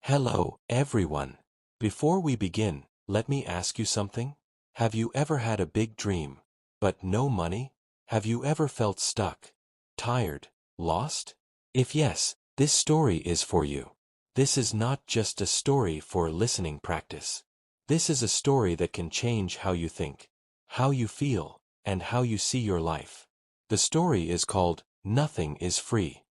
Hello, everyone. Before we begin, let me ask you something. Have you ever had a big dream, but no money? Have you ever felt stuck, tired, lost? If yes, this story is for you. This is not just a story for listening practice. This is a story that can change how you think, how you feel, and how you see your life. The story is called Nothing is Free.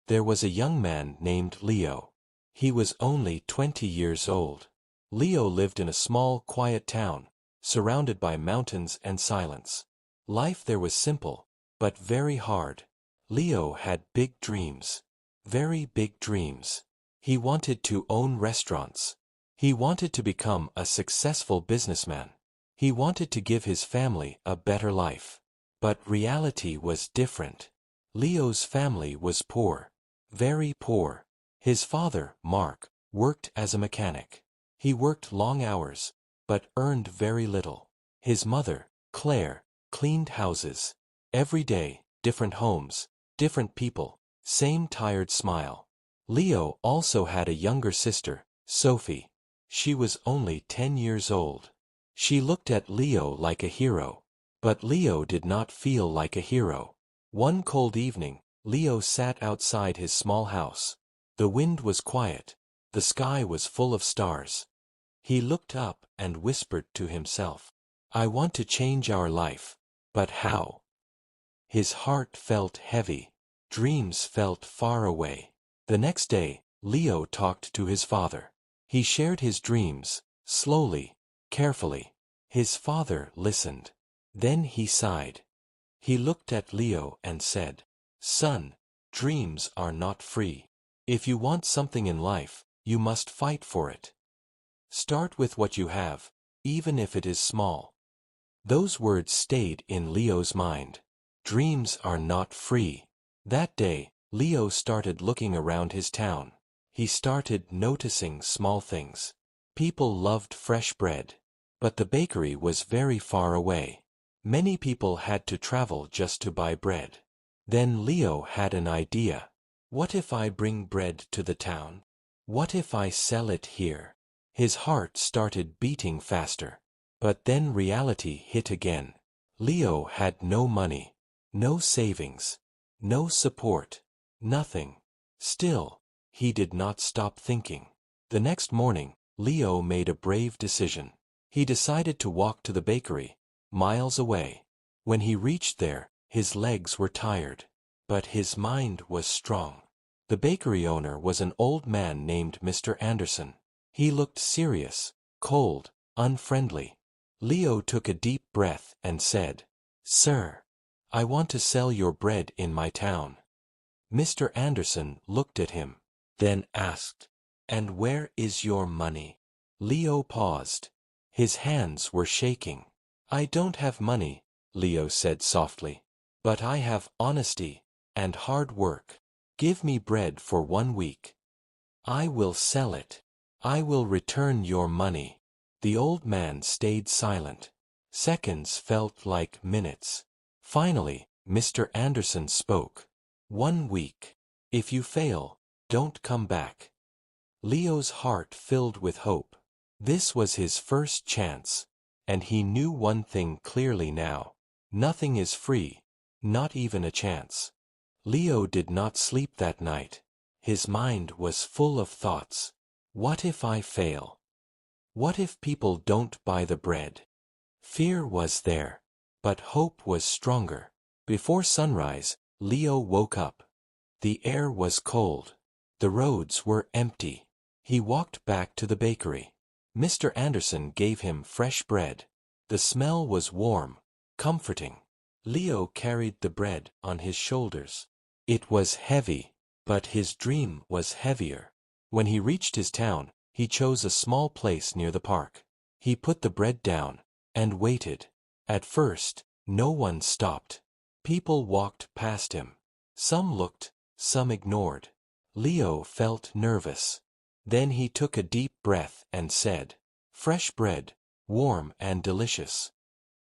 There was a young man named Leo. He was only 20 years old. Leo lived in a small, quiet town, surrounded by mountains and silence. Life there was simple, but very hard. Leo had big dreams. Very big dreams. He wanted to own restaurants. He wanted to become a successful businessman. He wanted to give his family a better life. But reality was different. Leo's family was poor. Very poor. His father, Mark, worked as a mechanic. He worked long hours, but earned very little. His mother, Claire, cleaned houses. Every day, different homes, different people, same tired smile. Leo also had a younger sister, Sophie. She was only 10 years old. She looked at Leo like a hero. But Leo did not feel like a hero. One cold evening, Leo sat outside his small house. The wind was quiet. The sky was full of stars. He looked up and whispered to himself, "I want to change our life, but how?" His heart felt heavy. Dreams felt far away. The next day, Leo talked to his father. He shared his dreams, slowly, carefully. His father listened. Then he sighed. He looked at Leo and said, "Son, dreams are not free. If you want something in life, you must fight for it. Start with what you have, even if it is small." Those words stayed in Leo's mind. Dreams are not free. That day, Leo started looking around his town. He started noticing small things. People loved fresh bread, but the bakery was very far away. Many people had to travel just to buy bread. Then Leo had an idea. What if I bring bread to the town? What if I sell it here? His heart started beating faster. But then reality hit again. Leo had no money, no savings, no support, nothing. Still, he did not stop thinking. The next morning, Leo made a brave decision. He decided to walk to the bakery, miles away. When he reached there, his legs were tired, but his mind was strong. The bakery owner was an old man named Mr. Anderson. He looked serious, cold, unfriendly. Leo took a deep breath and said, "Sir, I want to sell your bread in my town." Mr. Anderson looked at him, then asked, "And where is your money?" Leo paused. His hands were shaking. "I don't have money," Leo said softly, "but I have honesty and hard work. Give me bread for 1 week. I will sell it. I will return your money." The old man stayed silent. Seconds felt like minutes. Finally, Mr. Anderson spoke. "1 week. If you fail, don't come back." Leo's heart filled with hope. This was his first chance, and he knew one thing clearly now. Nothing is free, not even a chance. Leo did not sleep that night. His mind was full of thoughts. What if I fail? What if people don't buy the bread? Fear was there, but hope was stronger. Before sunrise, Leo woke up. The air was cold. The roads were empty. He walked back to the bakery. Mr. Anderson gave him fresh bread. The smell was warm, comforting. Leo carried the bread on his shoulders. It was heavy, but his dream was heavier. When he reached his town, he chose a small place near the park. He put the bread down and waited. At first, no one stopped. People walked past him. Some looked, some ignored. Leo felt nervous. Then he took a deep breath and said, "Fresh bread, warm and delicious."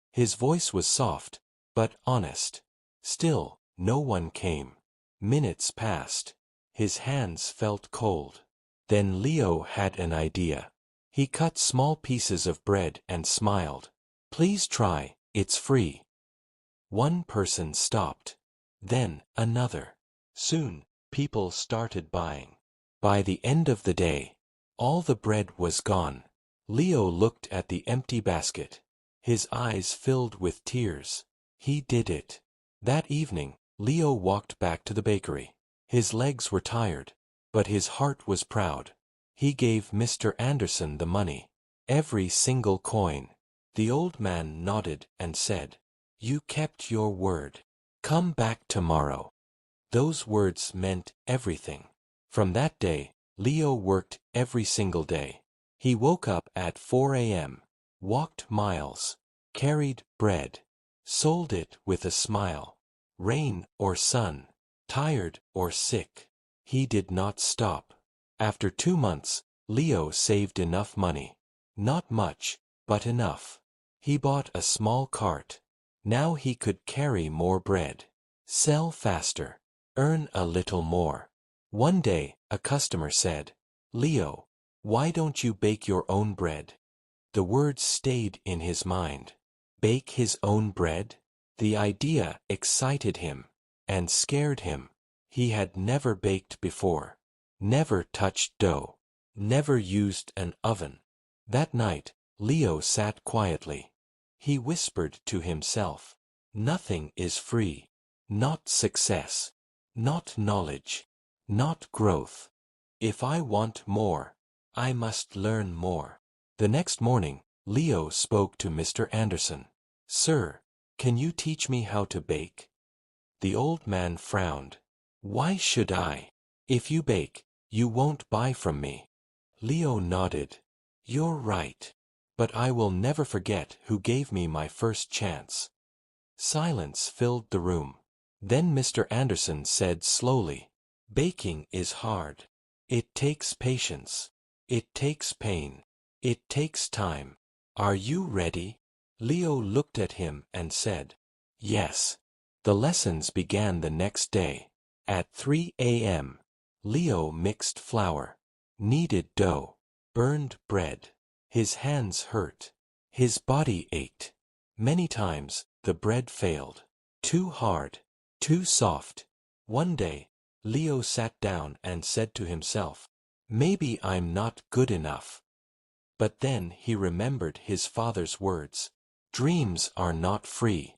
His voice was soft, but honest. Still, no one came. Minutes passed. His hands felt cold. Then Leo had an idea. He cut small pieces of bread and smiled. "Please try, it's free." One person stopped. Then another. Soon, people started buying. By the end of the day, all the bread was gone. Leo looked at the empty basket. His eyes filled with tears. He did it. That evening, Leo walked back to the bakery. His legs were tired, but his heart was proud. He gave Mr. Anderson the money, every single coin. The old man nodded and said, "You kept your word. Come back tomorrow." Those words meant everything. From that day, Leo worked every single day. He woke up at 4 a.m., walked miles, carried bread, sold it with a smile. Rain or sun, tired or sick, he did not stop. After 2 months, Leo saved enough money. Not much, but enough. He bought a small cart. Now he could carry more bread, sell faster, earn a little more. One day, a customer said, "Leo, why don't you bake your own bread?" The words stayed in his mind. Bake his own bread? The idea excited him and scared him. He had never baked before, never touched dough, never used an oven. That night, Leo sat quietly. He whispered to himself, "Nothing is free. Not success. Not knowledge. Not growth. If I want more, I must learn more." The next morning, Leo spoke to Mr. Anderson. "Sir, can you teach me how to bake?" The old man frowned. "Why should I? If you bake, you won't buy from me." Leo nodded. "You're right. But I will never forget who gave me my first chance." Silence filled the room. Then Mr. Anderson said slowly, "Baking is hard. It takes patience. It takes pain. It takes time. Are you ready?" Leo looked at him and said, "Yes." The lessons began the next day. At 3 a.m., Leo mixed flour, kneaded dough, burned bread. His hands hurt. His body ached. Many times, the bread failed. Too hard, too soft. One day, Leo sat down and said to himself, "Maybe I'm not good enough." But then he remembered his father's words, "Dreams are not free."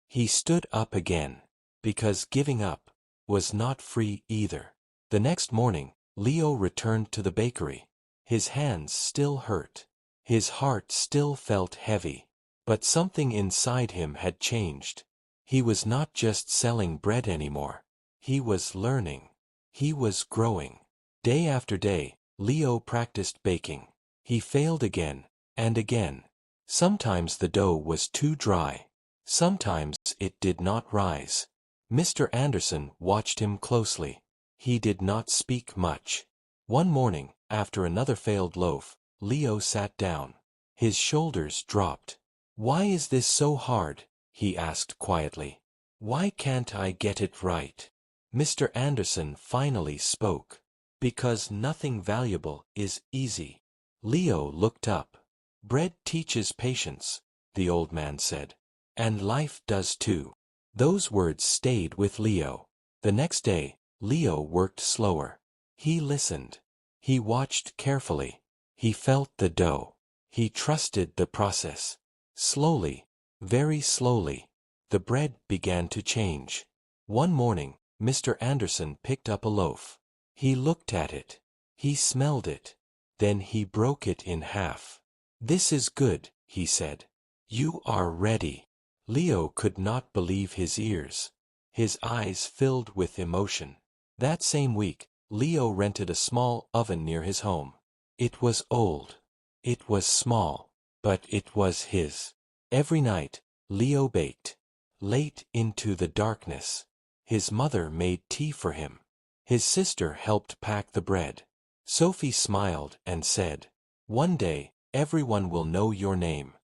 He stood up again, because giving up was not free either. The next morning, Leo returned to the bakery. His hands still hurt. His heart still felt heavy. But something inside him had changed. He was not just selling bread anymore. He was learning. He was growing. Day after day, Leo practiced baking. He failed again and again. Sometimes the dough was too dry. Sometimes it did not rise. Mr. Anderson watched him closely. He did not speak much. One morning, after another failed loaf, Leo sat down. His shoulders dropped. "Why is this so hard?" he asked quietly. "Why can't I get it right?" Mr. Anderson finally spoke. "Because nothing valuable is easy." Leo looked up. "Bread teaches patience," the old man said. "And life does too." Those words stayed with Leo. The next day, Leo worked slower. He listened. He watched carefully. He felt the dough. He trusted the process. Slowly, very slowly, the bread began to change. One morning, Mr. Anderson picked up a loaf. He looked at it. He smelled it. Then he broke it in half. "This is good," he said. "You are ready." Leo could not believe his ears. His eyes filled with emotion. That same week, Leo rented a small oven near his home. It was old. It was small, but it was his. Every night, Leo baked. Late into the darkness, his mother made tea for him. His sister helped pack the bread. Sophie smiled and said, "One day, everyone will know your name."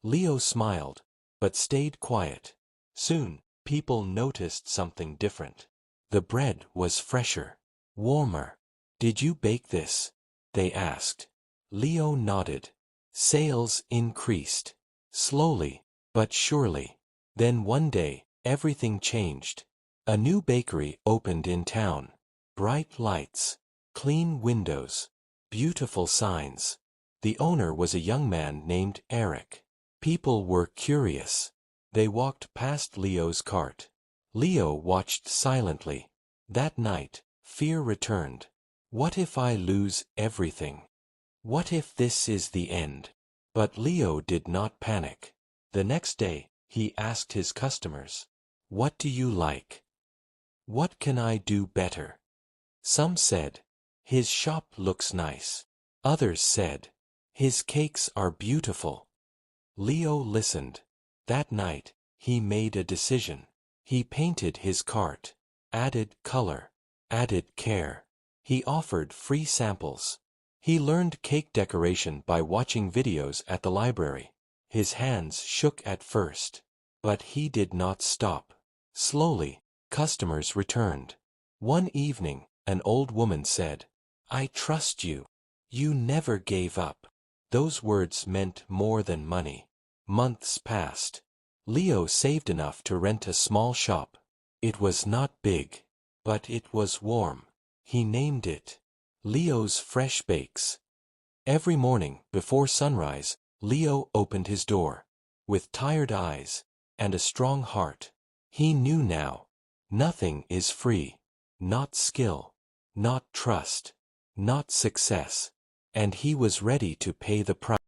Leo smiled, but stayed quiet. Soon, people noticed something different. The bread was fresher, warmer. Did you bake this? They asked. Leo nodded. Sales increased. Slowly, but surely. Then one day, everything changed. A new bakery opened in town. Bright lights, clean windows, beautiful signs. The owner was a young man named Eric. People were curious. They walked past Leo's cart. Leo watched silently. That night, fear returned. What if I lose everything? What if this is the end? But Leo did not panic. The next day, he asked his customers, "What do you like? What can I do better?" Some said, "His shop looks nice." Others said, "His cakes are beautiful." Leo listened. That night, he made a decision. He painted his cart, added color, added care. He offered free samples. He learned cake decoration by watching videos at the library. His hands shook at first, but he did not stop. Slowly, customers returned. One evening, an old woman said, "I trust you. You never gave up." Those words meant more than money. Months passed. Leo saved enough to rent a small shop. It was not big, but it was warm. He named it Leo's Fresh Bakes. Every morning, before sunrise, Leo opened his door. With tired eyes and a strong heart, he knew now, nothing is free. Not skill, not trust, not success. And he was ready to pay the price.